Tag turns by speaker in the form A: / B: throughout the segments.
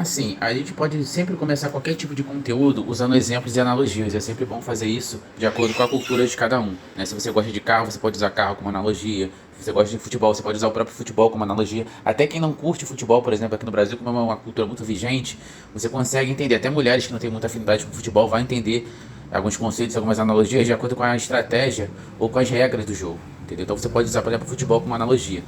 A: Assim, a gente pode sempre começar qualquer tipo de conteúdo usando exemplos e analogias. É sempre bom fazer isso de acordo com a cultura de cada um, né? Se você gosta de carro, você pode usar carro como analogia. Se você gosta de futebol, você pode usar o próprio futebol como analogia. Até quem não curte futebol, por exemplo, aqui no Brasil, como é uma cultura muito vigente, você consegue entender. Até mulheres que não têm muita afinidade com futebol vão entender alguns conceitos, algumas analogias de acordo com a estratégia ou com as regras do jogo, entendeu? Então você pode usar, por exemplo, o futebol como analogia.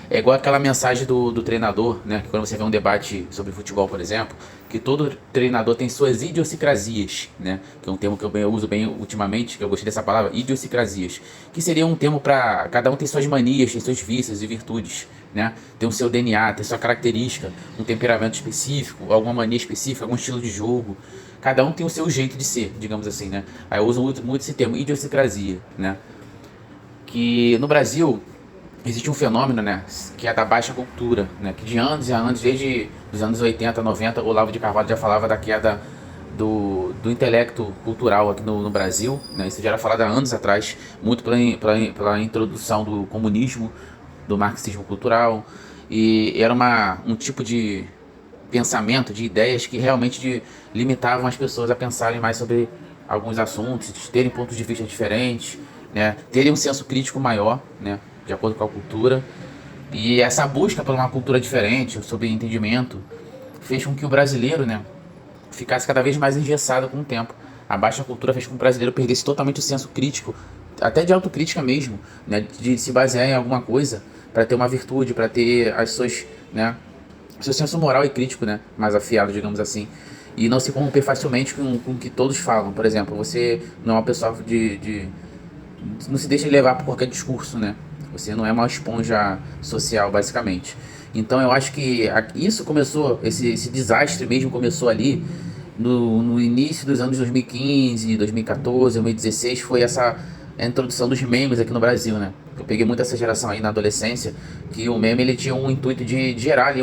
A: É igual aquela mensagem do treinador, né? Que quando você vê um debate sobre futebol, por exemplo, que todo treinador tem suas idiosincrasias, né? Que é um termo que eu uso bem ultimamente, que eu gostei dessa palavra, idiosincrasias. Que seria um termo para cada um tem suas manias, tem seus vícios e virtudes, né? Tem o seu DNA, tem sua característica, um temperamento específico, alguma mania específica, algum estilo de jogo. Cada um tem o seu jeito de ser, digamos assim, né? Aí eu uso muito esse termo, idiosincrasia, né? Que no Brasil existe um fenômeno, né, que é da baixa cultura, né, que de anos e anos, desde os anos 80, 90, o Olavo de Carvalho já falava da queda do intelecto cultural aqui no Brasil, né, isso já era falado há anos atrás, muito pela introdução do comunismo, do marxismo cultural, e era um tipo de pensamento, de ideias que realmente limitavam as pessoas a pensarem mais sobre alguns assuntos, terem pontos de vista diferentes, né, terem um senso crítico maior, né, de acordo com a cultura. E essa busca por uma cultura diferente, sobre entendimento, fez com que o brasileiro, né, ficasse cada vez mais engessado com o tempo. A baixa cultura fez com que o brasileiro perdesse totalmente o senso crítico, até de autocrítica mesmo, né, de se basear em alguma coisa para ter uma virtude, para ter as suas, né, seu senso moral e crítico, né, mais afiado, digamos assim, e não se corromper facilmente com o que todos falam. Por exemplo, você não é uma pessoa não se deixa levar por qualquer discurso, né? Você não é uma esponja social, basicamente. Então eu acho que isso começou, esse desastre mesmo começou ali no início dos anos 2015, 2014, 2016, foi essa a introdução dos memes aqui no Brasil, né? Eu peguei muito essa geração aí na adolescência, que o meme ele tinha um intuito de gerar ali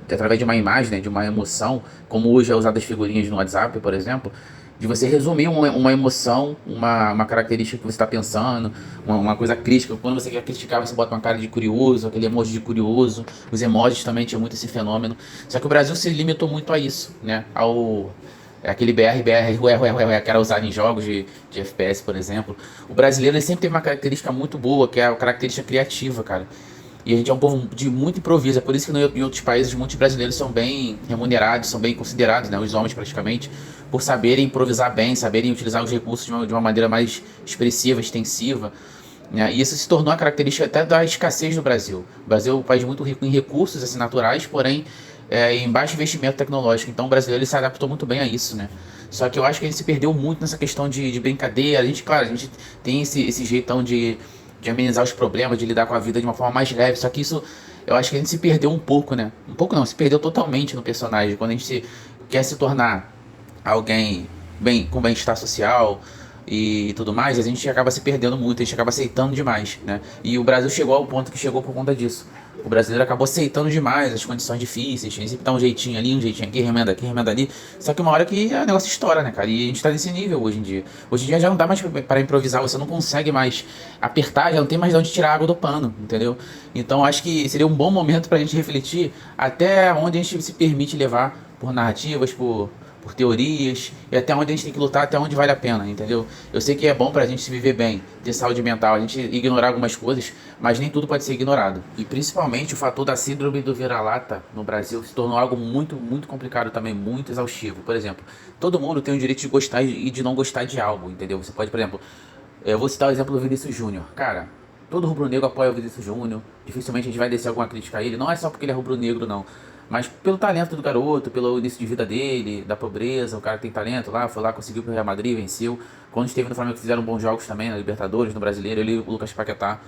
A: através de uma imagem, né, de uma emoção, como hoje é usado as figurinhas no WhatsApp, por exemplo, de você resumir uma emoção, uma característica que você está pensando, uma coisa crítica. Quando você quer criticar, você bota uma cara de curioso, aquele emoji de curioso. Os emojis também tinham muito esse fenômeno. Só que o Brasil se limitou muito a isso, né? Aquele BR, que era usado em jogos de FPS, por exemplo. O brasileiro ele sempre teve uma característica muito boa, que é a característica criativa, cara. E a gente é um povo de muito improviso. É por isso que em outros países muitos brasileiros são bem remunerados, são bem considerados, né, os homens praticamente, por saberem improvisar bem, saberem utilizar os recursos de uma maneira mais expressiva, extensiva. Né? E isso se tornou a característica até da escassez do Brasil. O Brasil é um país muito rico em recursos assim, naturais, porém em baixo investimento tecnológico. Então o brasileiro ele se adaptou muito bem a isso, né? Só que eu acho que ele se perdeu muito nessa questão de brincadeira. A gente, claro, a gente tem esse jeitão de amenizar os problemas, de lidar com a vida de uma forma mais leve. Só que isso, eu acho que a gente se perdeu um pouco, né? Um pouco não, se perdeu totalmente no personagem. Quando a gente quer se tornar alguém com bem-estar social e tudo mais, a gente acaba se perdendo muito, a gente acaba aceitando demais, né? E o Brasil chegou ao ponto que chegou por conta disso. O brasileiro acabou aceitando demais as condições difíceis, a gente sempre dá um jeitinho ali, um jeitinho aqui, remenda ali. Só que uma hora que o negócio estoura, né, cara? E a gente tá nesse nível hoje em dia. Hoje em dia já não dá mais para improvisar, você não consegue mais apertar, já não tem mais de onde tirar água do pano, entendeu? Então acho que seria um bom momento pra gente refletir até onde a gente se permite levar por narrativas, por teorias, e até onde a gente tem que lutar, até onde vale a pena, entendeu? Eu sei que é bom pra gente se viver bem, ter saúde mental, a gente ignorar algumas coisas, mas nem tudo pode ser ignorado. E principalmente o fator da síndrome do vira-lata no Brasil se tornou algo muito, muito complicado também, muito exaustivo. Por exemplo, todo mundo tem o direito de gostar e de não gostar de algo, entendeu? Você pode, por exemplo, eu vou citar o exemplo do Vinícius Júnior. Cara, todo rubro-negro apoia o Vinícius Júnior, dificilmente a gente vai descer alguma crítica a ele, não é só porque ele é rubro-negro, não. Mas pelo talento do garoto, pelo início de vida dele, da pobreza, o cara tem talento lá, foi lá, conseguiu pro Real Madrid, venceu. Quando esteve no Flamengo fizeram bons jogos também, na Libertadores, no Brasileiro, ele e o Lucas Paquetá.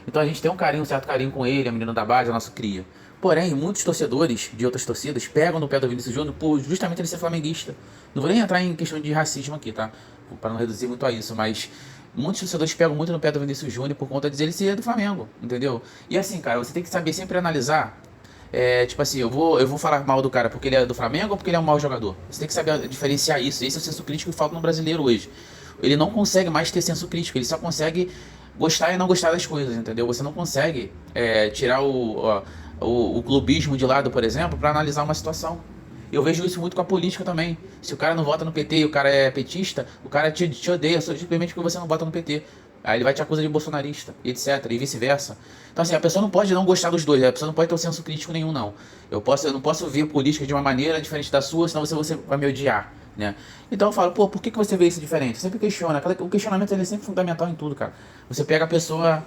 A: Então a gente tem um carinho, um certo carinho com ele, a menina da base, a nossa cria. Porém, muitos torcedores de outras torcidas pegam no pé do Vinícius Júnior por justamente ele ser flamenguista. Não vou nem entrar em questão de racismo aqui, tá? Para não reduzir muito a isso, mas muitos torcedores pegam muito no pé do Vinícius Júnior por conta de ele ser do Flamengo, entendeu? E assim, cara, você tem que saber sempre analisar. Tipo assim, eu vou falar mal do cara porque ele é do Flamengo ou porque ele é um mau jogador. Você tem que saber diferenciar isso. Esse é o senso crítico que falta no brasileiro hoje. Ele não consegue mais ter senso crítico, ele só consegue gostar e não gostar das coisas, entendeu? Você não consegue tirar o clubismo de lado, por exemplo, para analisar uma situação. Eu vejo isso muito com a política também. Se o cara não vota no PT e o cara é petista, o cara te odeia só simplesmente porque você não vota no PT. Aí ele vai te acusar de bolsonarista, e etc, e vice-versa. Então assim, a pessoa não pode não gostar dos dois, a pessoa não pode ter um senso crítico nenhum, não. Eu não posso ver política de uma maneira diferente da sua, senão você vai me odiar, né? Então eu falo, pô, por que você vê isso diferente? Sempre questiona. O questionamento ele é sempre fundamental em tudo, cara. Você pega a pessoa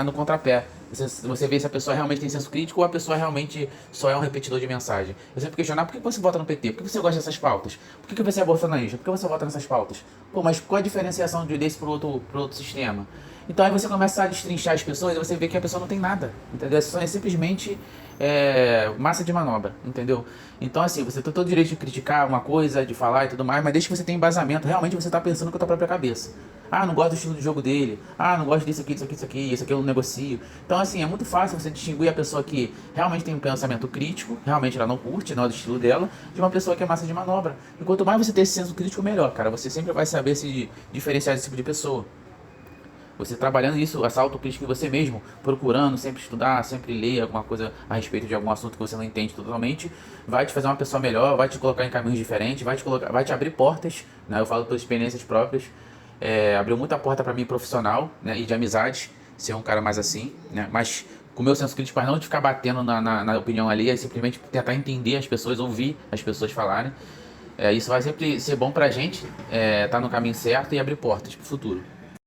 A: no contrapé. Você vê se a pessoa realmente tem senso crítico ou a pessoa realmente só é um repetidor de mensagem. Eu sempre questionar por que você vota no PT? Por que você gosta dessas pautas? Por que você é bolsonarista? Por que você vota nessas pautas? Pô, mas qual a diferenciação desse pro outro sistema? Então aí você começa a destrinchar as pessoas e você vê que a pessoa não tem nada, entendeu? É simplesmente massa de manobra, entendeu? Então assim, você tem todo o direito de criticar uma coisa, de falar e tudo mais, mas desde que você tenha embasamento, realmente você está pensando com a tua própria cabeça. Ah, não gosto do estilo de jogo dele. Ah, não gosto disso aqui, disso aqui, disso aqui. Isso aqui eu não negocio. Então, assim, é muito fácil você distinguir a pessoa que realmente tem um pensamento crítico, realmente ela não curte, não é do estilo dela, de uma pessoa que é massa de manobra. E quanto mais você ter esse senso crítico, melhor, cara. Você sempre vai saber se diferenciar desse tipo de pessoa. Você trabalhando isso, essa autocrítica em você mesmo, procurando sempre estudar, sempre ler alguma coisa a respeito de algum assunto que você não entende totalmente, vai te fazer uma pessoa melhor, vai te colocar em caminhos diferentes, vai te abrir portas, né? Eu falo por experiências próprias. Abriu muita porta para mim profissional, né, e de amizades, ser um cara mais assim, né, mas com o meu senso crítico, mas não de ficar batendo na opinião alheia, simplesmente tentar entender as pessoas, ouvir as pessoas falarem. Isso vai sempre ser bom pra gente, tá no caminho certo e abrir portas pro futuro.